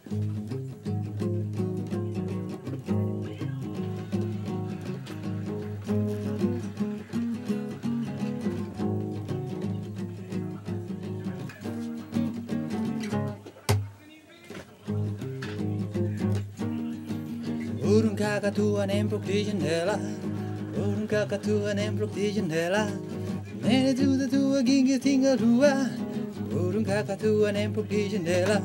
Burung kakak tua nemplok di jendela, burung kakak tua nemplok di jendela. Nenek tua gigi tinggal dua, burung kakak tua nemplok di jendela.